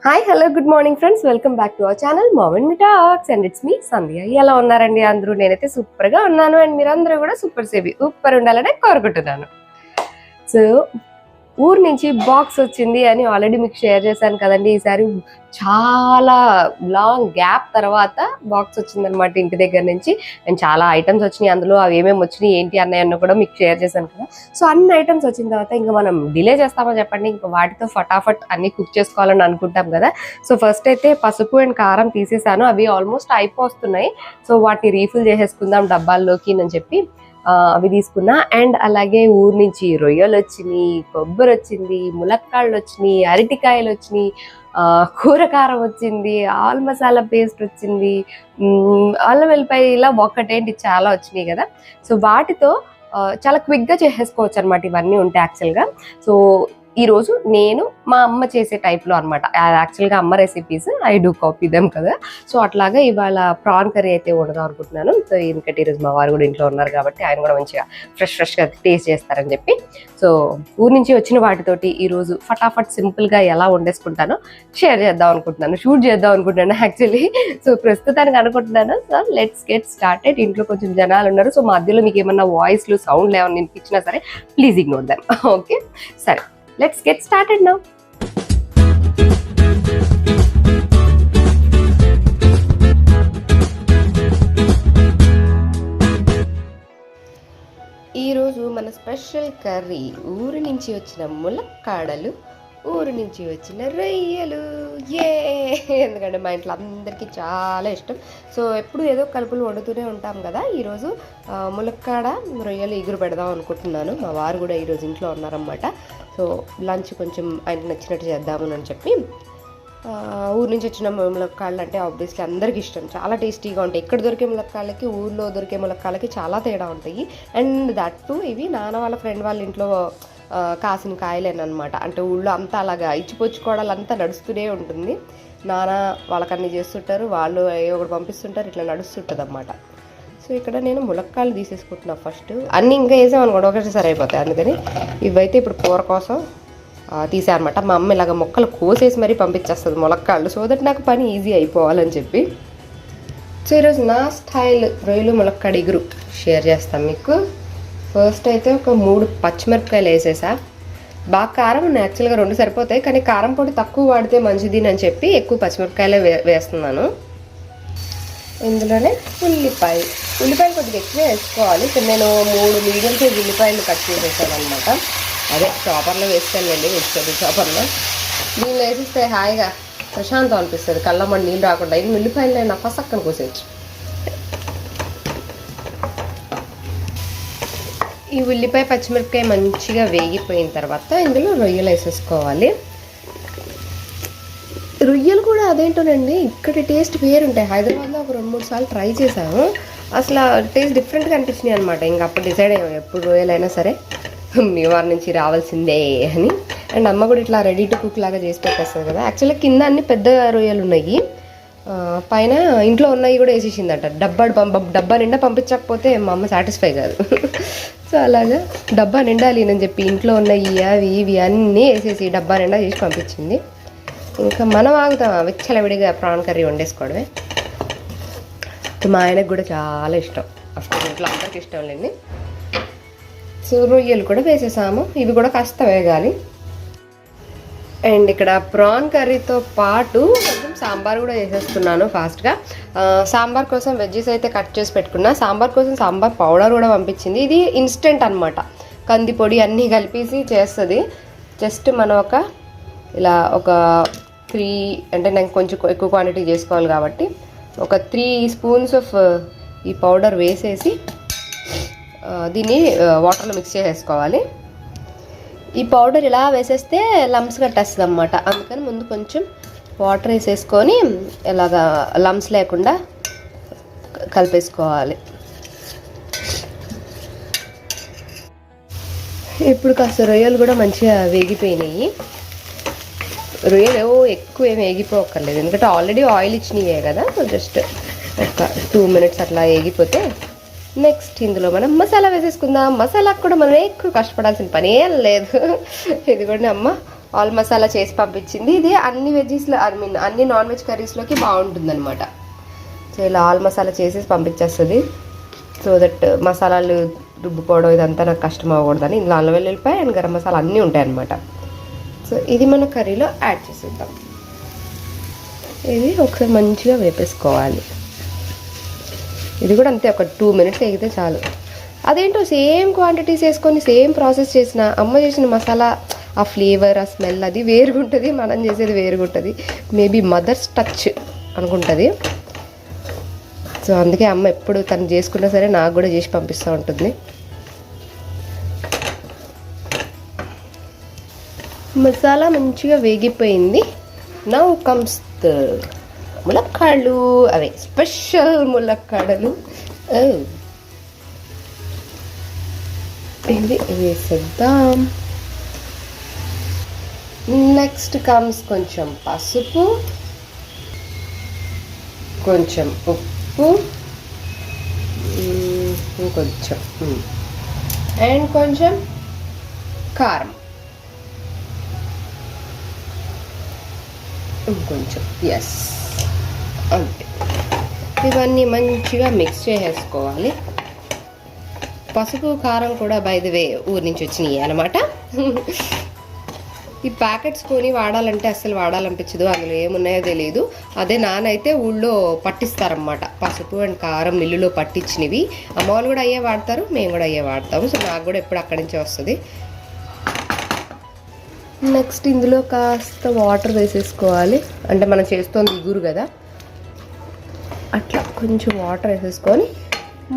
Hi hello good morning friends, welcome back to our channel mom and me talks and it's me Sandhya. ఎలా ఉన్నారండి అందరూ? నేనైతే సూపర్గా ఉన్నాను అండ్ మీరందరూ కూడా సూపర్ ఉండాలని కోరుకుంటున్నాను. సో ఊరు నుంచి బాక్స్ వచ్చింది అని ఆల్రెడీ మీకు షేర్ చేశాను కదండి. ఈసారి చాలా లాంగ్ గ్యాప్ తర్వాత బాక్స్ వచ్చిందనమాట ఇంటి దగ్గర నుంచి. అండ్ చాలా ఐటమ్స్ వచ్చినాయి అందులో. అవి ఏమేమి వచ్చినాయి ఏంటి అన్న కూడా మీకు షేర్ చేశాను కదా. సో అన్ని ఐటమ్స్ వచ్చిన తర్వాత ఇంకా మనం డిలే చేస్తామో చెప్పండి, ఇంకా వాటితో ఫటాఫట్ అన్ని కుక్ చేసుకోవాలని అనుకుంటాం కదా. సో ఫస్ట్ అయితే పసుపు అండ్ కారం తీసేసాను, అవి ఆల్మోస్ట్ అయిపోతున్నాయి. సో వాటిని రీఫిల్ చేసేసుకుందాం డబ్బాల్లోకి అని చెప్పి అవి తీసుకున్నా. అండ్ అలాగే ఊరు నుంచి రొయ్యలు వచ్చినాయి, కొబ్బరి వచ్చింది, ములక్కాళ్ళు వచ్చినాయి, అరటికాయలు వచ్చినాయి, కూరకారం వచ్చింది, ఆల్ మసాలా పేస్ట్ వచ్చింది, అల్లం వెల్లిపాయ, ఇలా ఒక్కటేంటి చాలా వచ్చినాయి కదా. సో వాటితో చాలా క్విక్గా చేసేసుకోవచ్చు అనమాట ఇవన్నీ ఉంటే యాక్చువల్గా. సో ఈరోజు నేను మా అమ్మ చేసే టైప్లో అనమాట. యాక్చువల్గా అమ్మ recipes I do copy them కదా. సో అట్లాగా ఇవాళ ప్రాన్ కర్రీ అయితే వండుదాం అనుకుంటున్నాను. సో ఎందుకంటే ఈరోజు మా వారు కూడా ఇంట్లో ఉన్నారు కాబట్టి ఆయన కూడా మంచిగా ఫ్రెష్గా టేస్ట్ చేస్తారని చెప్పి. సో ఊరి నుంచి వచ్చిన వాటితోటి ఈరోజు ఫటాఫట్ సింపుల్గా ఎలా వండేసుకుంటానో షేర్ చేద్దాం అనుకుంటున్నాను, షూట్ చేద్దాం అనుకుంటున్నాను యాక్చువల్లీ. సో ప్రస్తుతానికి అనుకుంటున్నాను. So let's get started. ఇంట్లో కొంచెం జనాలు ఉన్నారు. సో మధ్యలో మీకు ఏమన్నా వాయిస్లు సౌండ్లు ఏమన్నా వినిపించినా సరే ప్లీజ్ ఇగ్నోర్ దెమ్. ఓకే సరే, let's get started now. ఈరోజు మన స్పెషల్ కర్రీ ఊరి నుంచి వచ్చిన ములక్కాడలు, ఊరి నుంచి వచ్చిన రొయ్యలు. ఎందుకంటే మా ఇంట్లో అందరికీ చాలా ఇష్టం. సో ఎప్పుడు ఏదో కలుపులు వండుతూనే ఉంటాం కదా. ఈరోజు ములక్కాడ రొయ్యలు ఎగురు పెడదాం అనుకుంటున్నాను. మా వారు కూడా ఈరోజు ఇంట్లో ఉన్నారన్నమాట. సో లంచ్ కొంచెం ఆయనకు నచ్చినట్టు చేద్దాము అని చెప్పి. ఊరి నుంచి వచ్చిన ములక్కాళ్ళు అంటే ఆబ్వియస్లీ అందరికీ ఇష్టం, చాలా టేస్టీగా ఉంటాయి. ఇక్కడ దొరికే ములక్కాళ్ళకి ఊళ్ళో దొరికే ములక్కాళ్ళకి చాలా తేడా ఉంటాయి. అండ్ దట్ టు ఇవి నాన్న వాళ్ళ ఫ్రెండ్ వాళ్ళ ఇంట్లో కాసిన కాయలేనమాట. అంటే ఊళ్ళో అంతా అలాగా ఇచ్చిపుచ్చుకోవడాలు అంతా నడుస్తూనే ఉంటుంది. నాన్న వాళ్ళకన్నీ చేస్తుంటారు, వాళ్ళు ఏవో ఒకటి పంపిస్తుంటారు, ఇట్లా నడుస్తుంటుంది అన్నమాట. సో ఇక్కడ నేను ములక్కాయలు తీసేసుకుంటున్నా ఫస్ట్. అన్నీ ఇంకా వేసామనుకోండి ఒకటేసారి అయిపోతాయి. అందుకని ఇవైతే ఇప్పుడు కూర కోసం తీసారనమాట. మా అమ్మ ఇలాగ మొక్కలు కోసేసి మరీ పంపించేస్తుంది ములక్కాళ్ళు, సో దట్ నాకు పని ఈజీ అయిపోవాలని చెప్పి. సో ఈరోజు నా స్టైల్ రొయ్యలు ములక్కాడ ఇగురు షేర్ చేస్తాను మీకు. ఫస్ట్ అయితే ఒక 3 పచ్చిమిరపకాయలు వేసేసా. బాగా కారం యాక్చువల్గా 2 సరిపోతాయి, కానీ కారం పొడి తక్కువ వాడితే మంచిది అని చెప్పి ఎక్కువ పచ్చిమిరపకాయలే వేస్తున్నాను. ఇందులోనే ఉల్లిపాయలు కొద్దిగా ఎక్కువ వేసుకోవాలి. ఇప్పుడు నేను 3 మీడియం సైజ్ ఉల్లిపాయలు కట్ చేసేసాను అనమాట. అదే చాపర్లో వేస్తానండి, వెజిటేబుల్ చాపర్లో. దీనిలో వేసిస్తే హాయిగా ప్రశాంతం అనిపిస్తుంది, కళ్ళమ్మడి నీళ్ళు రాకుండా. ఇది ఉల్లిపాయలు నేను పసక్కన కోసేయచ్చు. ఈ ఉల్లిపాయ పచ్చిమిరపకాయ మంచిగా వేగిపోయిన తర్వాత ఇందులో రొయ్యలు వేసేసుకోవాలి. రొయ్యలు కూడా అదేంటోనండి ఇక్కడ టేస్ట్ వేరుంటాయి. హైదరాబాద్లో ఒక 2-3 సార్లు ట్రై చేశాను, అసలు టేస్ట్ డిఫరెంట్గా అనిపించినాయి అనమాట. ఇంకా అప్పుడు డిసైడ్ అయ్యాము ఎప్పుడు రొయ్యలైనా సరే మీ వారి నుంచి రావాల్సిందే అని. అండ్ అమ్మ కూడా ఇట్లా రెడీ టు కుక్ లాగా చేసి పెట్టేస్తుంది కదా. యాక్చువల్గా కింద అన్ని పెద్ద రొయ్యలు ఉన్నాయి, పైన ఇంట్లో ఉన్నాయి కూడా వేసేసిందట. డబ్బా నిండా పంపించకపోతే మా అమ్మ సాటిస్ఫై కాదు. సో అలాగా డబ్బా నిండాలి అని చెప్పి ఇంట్లో ఉన్నాయి అవి ఇవి అన్నీ వేసేసి డబ్బా నిండా చేసి పంపించింది. ఇంకా మనం ఆగుతాం విచ్చలవిడిగా ప్రాన్ కర్రీ వండేసుకోవడమే. మా ఆయనకు కూడా చాలా ఇష్టం, అసలు ఇంట్లో అందరికి ఇష్టం లేండి. సో రొయ్యలు కూడా వేసేసాము, ఇవి కూడా కాస్త వేగాలి. అండ్ ఇక్కడ ప్రాన్ కర్రీతో పాటు కొంచెం సాంబార్ కూడా చేసేస్తున్నాను ఫాస్ట్గా. సాంబార్ కోసం వెజ్జెస్ అయితే కట్ చేసి పెట్టుకున్నా. సాంబార్ కోసం సాంబార్ పౌడర్ కూడా పంపించింది. ఇది ఇన్స్టెంట్ అనమాట, కంది పొడి అన్నీ కలిపేసి చేస్తుంది. జస్ట్ మనం ఇలా ఒక 3, అంటే నేను కొంచెం ఎక్కువ క్వాంటిటీ చేసుకోవాలి కాబట్టి ఒక 3 స్పూన్స్ ఆఫ్ ఈ పౌడర్ వేసేసి దీన్ని వాటర్లో మిక్స్ చేసేసుకోవాలి. ఈ పౌడర్ ఇలా వేసేస్తే లమ్స్ కట్టేస్తుంది అన్నమాట. అందుకని ముందు కొంచెం వాటర్ వేసేసుకొని ఇలాగా లమ్స్ లేకుండా కలిపేసుకోవాలి. ఇప్పుడు కాస్త రొయ్యలు కూడా మంచిగా వేగిపోయినాయి. రొయ్యలు ఎక్కువ ఏమి వేగిపోక్కర్లేదు, ఎందుకంటే ఆల్రెడీ ఆయిల్ ఇచ్చినవే కదా. సో జస్ట్ ఒక 2 మినిట్స్ అట్లా వేగిపోతే నెక్స్ట్ ఇందులో మనం మసాలా వేసేసుకుందాం. మసాలాకు కూడా మనం ఎక్కువ కష్టపడాల్సిన పని ఏం లేదు. ఇది కూడా అమ్మ ఆల్ మసాలా చేసి పంపించింది. ఇది అన్ని వెజ్జీస్లో అన్ని నాన్ వెజ్ కర్రీస్లోకి బాగుంటుంది అనమాట. సో ఇలా ఆల్ మసాలా చేసేసి పంపించేస్తుంది. సో దట్ మసాలాలు రుబ్బుకోవడం ఇదంతా నాకు కష్టం అవ్వకూడదని ఇందులో అల్లం వెల్లుల్లిపాయ అండ్ గరం మసాలా అన్నీ ఉంటాయి అన్నమాట. సో ఇది మన కర్రీలో యాడ్ చేసేద్దాం. ఇది ఒకసారి మంచిగా వేపేసుకోవాలి. ఇది కూడా అంతే, ఒక 2 minutes వేగితే చాలు. అదేంటో సేమ్ క్వాంటిటీస్ వేసుకొని సేమ్ ప్రాసెస్ చేసిన అమ్మ చేసిన మసాలా ఆ ఫ్లేవర్ ఆ స్మెల్ అది వేరుగుంటుంది, మనం చేసేది వేరుగుంటుంది. మేబీ మదర్స్ టచ్ అనుకుంటుంది. సో అందుకే అమ్మ ఎప్పుడు తను చేసుకున్నా సరే నాకు కూడా చేసి పంపిస్తూ ఉంటుంది. మసాలా మంచిగా వేగిపోయింది. నౌ కమ్స్ ద ములక్కాడలు, అవే స్పెషల్ ములక్కాడలు. ఇది వేసేద్దాం. నెక్స్ట్ కమ్స్ కొంచెం పసుపు, కొంచెం ఉప్పు, ఇంకొంచెం అండ్ కొంచెం కారం, ఇంకొంచెం. ఎస్, అంతే. ఇవన్నీ మంచిగా మిక్స్ చేసేసుకోవాలి. పసుపు కారం కూడా బై ది వే ఊరి నుంచి వచ్చినాయి అనమాట. ఈ ప్యాకెట్స్ కొని వాడాలంటే అస్సలు వాడాలనిపించదు, అందులో ఏమున్నాయో తెలియదు. అదే నానైతే ఊళ్ళో పట్టిస్తారనమాట, పసుపు అండ్ కారం మిల్లులో పట్టించినవి. అమ్మ వాళ్ళు కూడా అయ్యే వాడతారు, మేము కూడా అయ్యే వాడతాము. సో నాకు కూడా ఎప్పుడు అక్కడి నుంచే వస్తుంది. నెక్స్ట్ ఇందులో కాస్త వాటర్ వేసేసుకోవాలి. అంటే మనం చేస్తోంది ఇగురు కదా, అట్లా కొంచెం వాటర్ వేసేసుకొని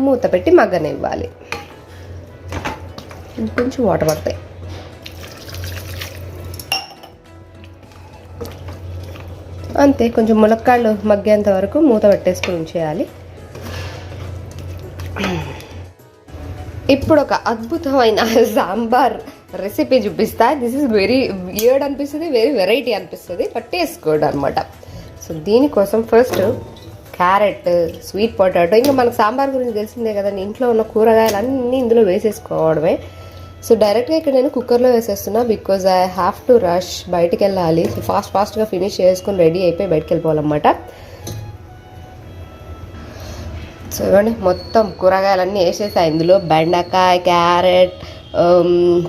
మూత పెట్టి మగ్గనివ్వాలి. ఇంకొంచెం వాటర్ పడతాయి. అంతే, కొంచెం ములక్కాళ్ళు మగ్గేంత వరకు మూత పెట్టేసుకొని ఉంచేయాలి. ఇప్పుడు ఒక అద్భుతమైన సాంబార్ రెసిపీ చూపిస్తా. దిస్ ఇస్ వెరీ వియర్డ్ అనిపిస్తుంది, వెరీ వెరైటీ అనిపిస్తుంది, బట్ టేస్ట్ గుడ్ అనమాట. సో దీనికోసం ఫస్ట్ క్యారెట్, స్వీట్ పొటాటో, ఇంకా మనకు సాంబార్ గురించి తెలిసిందే కదండి, ఇంట్లో ఉన్న కూరగాయలు అన్నీ ఇందులో వేసేసుకోవడమే. సో డైరెక్ట్గా ఇక్కడ నేను కుక్కర్లో వేసేస్తున్నా, because I have to rush, బయటికి వెళ్ళాలి. సో ఫాస్ట్గా ఫినిష్ చేసుకొని రెడీ అయిపోయి బయటికి వెళ్ళిపోవాలన్నమాట. సో ఇవ్వండి, మొత్తం కూరగాయలన్నీ వేసేసాయి ఇందులో. బెండకాయ, క్యారెట్,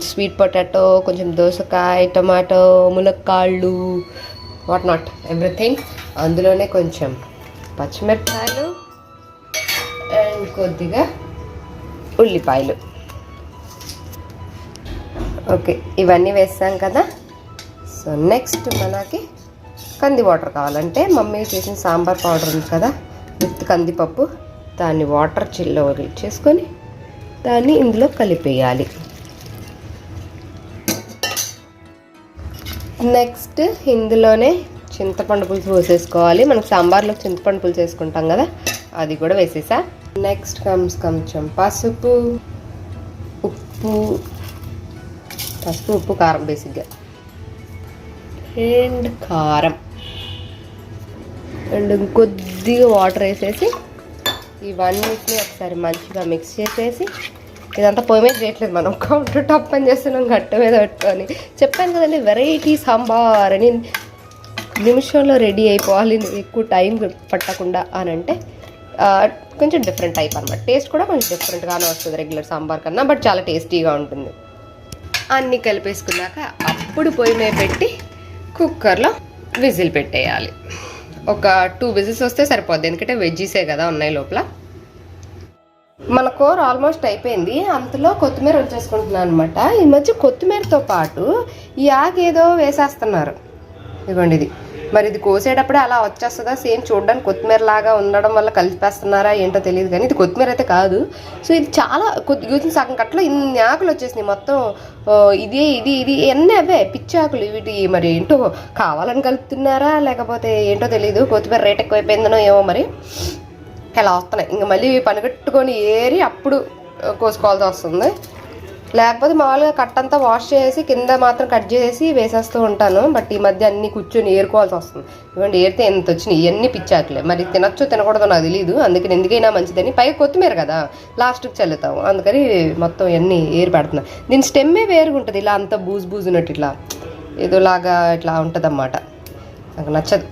స్వీట్ పొటాటో, కొంచెం దోసకాయ, టమాటో, ములక్కాళ్ళు, వాట్ నాట్ ఎవ్రీథింగ్. అందులోనే కొంచెం పచ్చిమిరపకాయలు అండ్ కొద్దిగా ఉల్లిపాయలు. ఓకే, ఇవన్నీ వేస్తాం కదా. సో నెక్స్ట్ మనకి కంది వాటర్ కావాలంటే మమ్మీ చేసిన సాంబార్ పౌడర్ ఉంది కదా విత్ కందిపప్పు, దాన్ని వాటర్ చిల్లో చేసుకొని దాన్ని ఇందులో కలిపేయాలి. నెక్స్ట్ ఇందులోనే చింతపండు పులుసు పోసేసుకోవాలి. మనకు సాంబార్లో చింతపండు పులుసు వేసుకుంటాం కదా, అది కూడా వేసేసా. నెక్స్ట్ కొంచెం పసుపు, ఉప్పు కారం బేసిక్గా, అండ్ కారం, అండ్ కొద్దిగా వాటర్ వేసేసి ఇవన్నిటిని ఒకసారి మంచిగా మిక్స్ చేసేసి, ఇదంతా పొయ్యి మీద చేయట్లేదు, మనం కౌంటర్ టాప్ పని చేస్తున్నాం గట్ట మీద పెట్టుకొని. చెప్పాను కదండి వెరైటీ సాంబార్ అని, నిమిషంలో రెడీ అయిపోవాలి, ఎక్కువ టైం పట్టకుండా అని అంటే కొంచెం డిఫరెంట్ టైప్ అనమాట. టేస్ట్ కూడా కొంచెం డిఫరెంట్గానే వస్తుంది రెగ్యులర్ సాంబార్ కన్నా, బట్ చాలా టేస్టీగా ఉంటుంది. అన్నీ కలిపేసుకున్నాక అప్పుడు పొయ్యి మీద పెట్టి కుక్కర్లో విజిల్ పెట్టేయాలి. ఒక 2 విజిల్స్ వస్తే సరిపోద్ది, ఎందుకంటే వెజ్జీసే కదా ఉన్నాయి లోపల. మన కూర ఆల్మోస్ట్ అయిపోయింది. అంతలో కొత్తిమీర వచ్చేసుకుంటున్నాను అనమాట. ఈ మధ్య కొత్తిమీరతో పాటు ఈ ఆకు ఏదో వేసేస్తున్నారు. ఇదిగోండి ఇది. మరి ఇది కోసేటప్పుడే అలా వచ్చేస్తుందా, సేమ్ చూడడానికి కొత్తిమీర లాగా ఉండడం వల్ల కలిపేస్తున్నారా ఏంటో తెలియదు, కానీ ఇది కొత్తిమీర అయితే కాదు. సో ఇది చాలా కొద్దిగా సగం కట్టలో ఇన్ని ఆకులు వచ్చేసినాయి మొత్తం. ఇది అన్నీ అవే పిచ్చి ఆకులు. వీటి మరి ఏంటో కావాలని కలుపుతున్నారా లేకపోతే ఏంటో తెలియదు. కొత్తిమీర రేట్ ఎక్కువైపోయిందనో ఏమో మరి ఇలా వస్తున్నాయి. ఇంకా మళ్ళీ పనిగట్టుకొని ఏరి అప్పుడు కోసుకోవాల్సి వస్తుంది. లేకపోతే మామూలుగా కట్టంతా వాష్ చేసి కింద మాత్రం కట్ చేసి వేసేస్తూ ఉంటాను. బట్ ఈ మధ్య అన్ని కూర్చొని ఏరుకోవాల్సి వస్తుంది. ఇవ్వండి, ఏరితే ఎంత వచ్చినాయి, ఇవన్నీ పిచ్చాకులే. మరి తినొచ్చో తినకూడదో నాకు తెలియదు, అందుకని ఎందుకైనా మంచిదని పైగా కొత్తిమీర కదా లాస్ట్కి చల్లుతాము, అందుకని మొత్తం ఇవన్నీ ఏరి పెడుతున్నాను. దీని స్టెమ్మే వేరుగుంటుంది, ఇలా అంతా బూజు ఉన్నట్టు ఇట్లా ఏదోలాగా ఇట్లా ఉంటుంది అన్నమాట, నాకు నచ్చదు.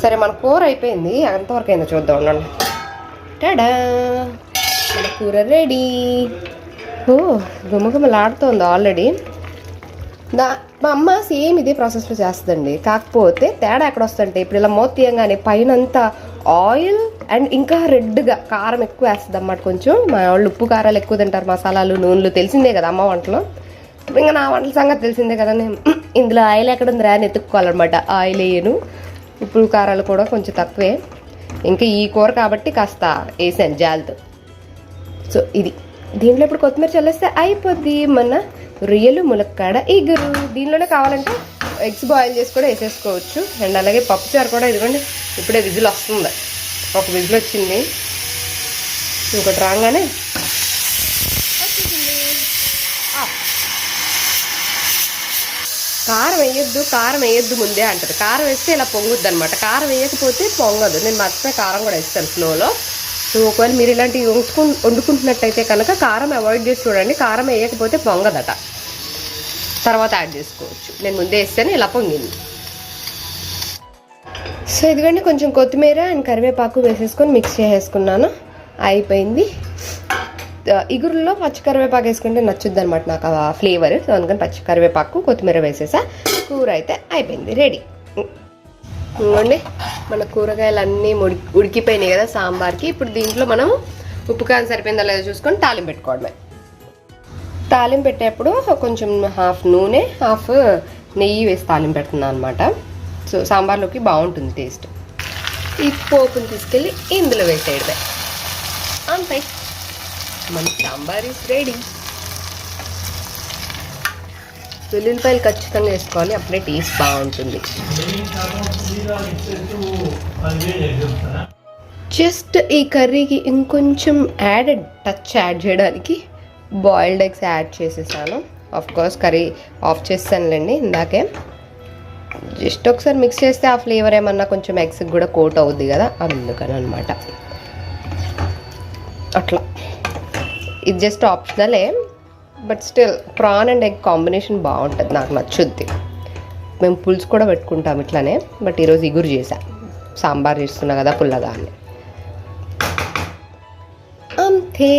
సరే మన కూర అయిపోయింది, ఎంతవరకు అయిందో చూద్దాం ఉండండి. టాడా, మన కూర రెడీ. ఓ గుమగుమలాడుతోంది ఆల్రెడీ. మా అమ్మ సేమ్ ఇదే ప్రాసెస్లో చేస్తుందండి, కాకపోతే తేడా ఎక్కడ వస్తుందంటే ఇప్పుడు ఇలా మూత తీయంగానే పైన అంతా ఆయిల్ అండ్ ఇంకా రెడ్గా కారం ఎక్కువ వేస్తుంది అన్నమాట. కొంచెం మా వాళ్ళు ఉప్పు కారాలు ఎక్కువ తింటారు, మసాలాలు నూనెలు తెలిసిందే కదా అమ్మ వంటలో. ఇంకా నా వంటల సంగతి తెలిసిందే కదా, నేను ఇందులో ఆయిల్ ఎక్కడ ఉందిరా అని ఎత్తుక్కోవాలన్నమాట. ఆయిల్ వేయను, ఉప్పు కారాలు కూడా కొంచెం తక్కువే. ఇంకా ఈ కూర కాబట్టి కాస్త వేసాను జాలితో. సో ఇది దీంట్లో ఇప్పుడు కొత్తిమీర చల్లేస్తే అయిపోద్ది మన రొయ్యలు ములక్కాడ ఇగురు. దీనిలోనే కావాలంటే ఎగ్స్ బాయిల్ చేసి కూడా వేసేసుకోవచ్చు. అండ్ అలాగే పప్పుచారు కూడా ఇదిగోండి ఇప్పుడే విజిల్ వస్తుంది, ఒక విజిల్ వచ్చింది, ఇంకోటి రాగానే కారం వేయొద్దు ముందే అంటారు. కారం వేస్తే ఇలా పొంగుద్ది అనమాట, కారం వేయకపోతే పొంగదు. నేను మర్చిపోయి కారం కూడా వేస్తాను స్లోలో. సో ఒకవేళ మీరు ఇలాంటివి వండుకుంటున్నట్టయితే కనుక కారం అవాయిడ్ చేసి చూడండి, కారం వేయకపోతే పొంగదట, తర్వాత యాడ్ చేసుకోవచ్చు. నేను ముందే వేస్తేనే ఇలా పొంగింది. సో ఇదిగోండి కొంచెం కొత్తిమీర అండ్ కరివేపాకు వేసేసుకొని మిక్స్ చేసేసుకున్నాను, అయిపోయింది. ఇగురులో పచ్చి కరివేపాకు వేసుకుంటే నచ్చుద్ది అనమాట నాకు ఆ ఫ్లేవర్. సో అందుకని పచ్చి కరివేపాకు కొత్తిమీర వేసేసా, కూర అయితే అయిపోయింది, రెడీ. ఇవ్వండి మన కూరగాయలు అన్నీ ఉడికిపోయినాయి కదా సాంబార్కి. ఇప్పుడు దీంట్లో మనం ఉప్పు కారం సరిపోయిందా లేదో చూసుకొని తాలింపు పెట్టుకోవడమే. తాలింపు పెట్టేప్పుడు కొంచెం హాఫ్ నూనె హాఫ్ నెయ్యి వేసి తాలింపు పెడుతున్నాను అనమాట. సో సాంబార్లోకి బాగుంటుంది టేస్ట్. ఈ పోపుని తీసుకెళ్ళి ఇందులో వేసేయడమే, అంతే మన సాంబార్ ఈస్ రెడీ. వెల్లుల్లిపాయలు ఖచ్చితంగా వేసుకోవాలి, అప్పుడే టేస్ట్ బాగుంటుంది. జస్ట్ ఈ కర్రీకి ఇంకొంచెం టచ్ యాడ్ చేయడానికి బాయిల్డ్ ఎగ్స్ యాడ్ చేసేసాను. ఆఫ్ కోర్స్ కర్రీ ఆఫ్ చేస్తానులేండి ఇందాకే. జస్ట్ ఒకసారి మిక్స్ చేస్తే ఆ ఫ్లేవర్ ఏమన్నా కొంచెం ఎగ్స్కి కూడా కోట్ అవుద్ది కదా, అందుకని అనమాట. అట్లా ఇది జస్ట్ ఆప్షనలే, but still prawn and egg combination బాగుంటుంది, నాకు నచ్చుద్ది. మేము పులుసు కూడా పెట్టుకుంటాం ఇట్లానే, బట్ ఈరోజు ఇగురు చేసా, సాంబార్ చేస్తున్నా కదా పుల్లగా అని, అంతే.